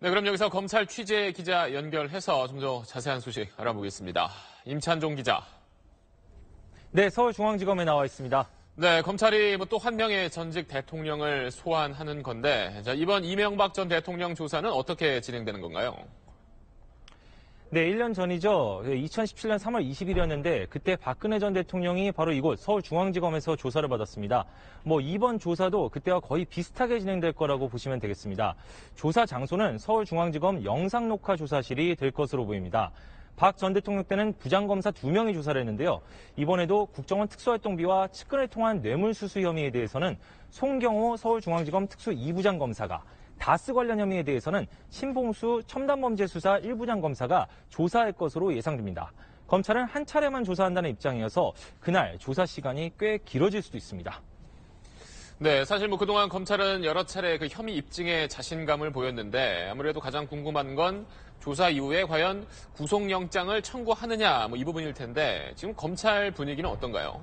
네, 그럼 여기서 검찰 취재 기자 연결해서 좀 더 자세한 소식 알아보겠습니다. 임찬종 기자. 네, 서울중앙지검에 나와 있습니다. 네, 검찰이 또 한 명의 전직 대통령을 소환하는 건데, 자, 이번 이명박 전 대통령 조사는 어떻게 진행되는 건가요? 네, 1년 전이죠. 2017년 3월 20일이었는데 그때 박근혜 전 대통령이 바로 이곳 서울중앙지검에서 조사를 받았습니다. 이번 조사도 그때와 거의 비슷하게 진행될 거라고 보시면 되겠습니다. 조사 장소는 서울중앙지검 영상녹화조사실이 될 것으로 보입니다. 박 전 대통령 때는 부장검사 2명이 조사를 했는데요. 이번에도 국정원 특수활동비와 측근을 통한 뇌물수수 혐의에 대해서는 송경호 서울중앙지검 특수 2부장 검사가, 다스 관련 혐의에 대해서는 신봉수 첨단범죄수사 1부장 검사가 조사할 것으로 예상됩니다. 검찰은 한 차례만 조사한다는 입장이어서 그날 조사 시간이 꽤 길어질 수도 있습니다. 네, 사실 그동안 검찰은 여러 차례 그 혐의 입증에 자신감을 보였는데 아무래도 가장 궁금한 건 조사 이후에 과연 구속영장을 청구하느냐 이 부분일 텐데 지금 검찰 분위기는 어떤가요?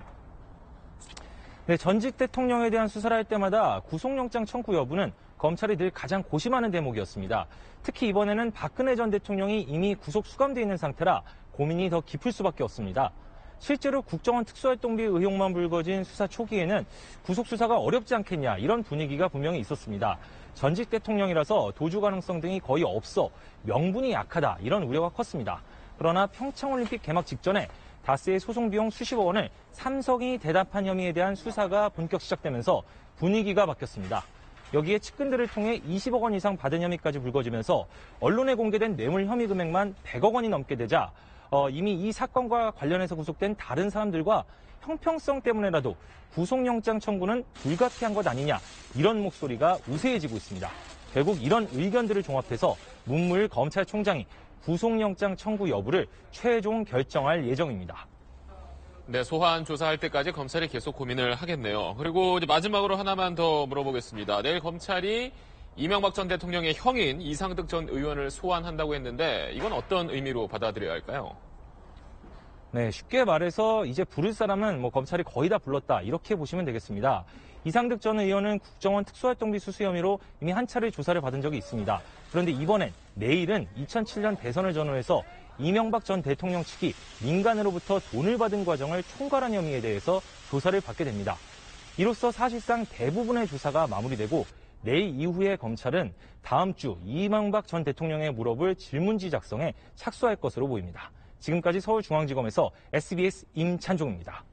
네, 전직 대통령에 대한 수사를 할 때마다 구속영장 청구 여부는 검찰이 늘 가장 고심하는 대목이었습니다. 특히 이번에는 박근혜 전 대통령이 이미 구속 수감돼 있는 상태라 고민이 더 깊을 수밖에 없습니다. 실제로 국정원 특수활동비 의혹만 불거진 수사 초기에는 구속 수사가 어렵지 않겠냐 이런 분위기가 분명히 있었습니다. 전직 대통령이라서 도주 가능성 등이 거의 없어 명분이 약하다 이런 우려가 컸습니다. 그러나 평창올림픽 개막 직전에 다스의 소송 비용 수십억 원을 삼성이 대납한 혐의에 대한 수사가 본격 시작되면서 분위기가 바뀌었습니다. 여기에 측근들을 통해 20억 원 이상 받은 혐의까지 불거지면서 언론에 공개된 뇌물 혐의 금액만 100억 원이 넘게 되자 이미 이 사건과 관련해서 구속된 다른 사람들과 형평성 때문에라도 구속영장 청구는 불가피한 것 아니냐 이런 목소리가 우세해지고 있습니다. 결국 이런 의견들을 종합해서 문무일 검찰총장이 구속영장 청구 여부를 최종 결정할 예정입니다. 네, 소환 조사할 때까지 검찰이 계속 고민을 하겠네요. 그리고 이제 마지막으로 하나만 더 물어보겠습니다. 내일 검찰이 이명박 전 대통령의 형인 이상득 전 의원을 소환한다고 했는데 이건 어떤 의미로 받아들여야 할까요? 네, 쉽게 말해서 이제 부를 사람은 검찰이 거의 다 불렀다 이렇게 보시면 되겠습니다. 이상득 전 의원은 국정원 특수활동비 수수 혐의로 이미 한 차례 조사를 받은 적이 있습니다. 그런데 이번엔 내일은 2007년 대선을 전후해서 이명박 전 대통령 측이 민간으로부터 돈을 받은 과정을 총괄한 혐의에 대해서 조사를 받게 됩니다. 이로써 사실상 대부분의 조사가 마무리되고 내일 이후에 검찰은 다음 주 이명박 전 대통령에 물어볼 질문지 작성에 착수할 것으로 보입니다. 지금까지 서울중앙지검에서 SBS 임찬종입니다.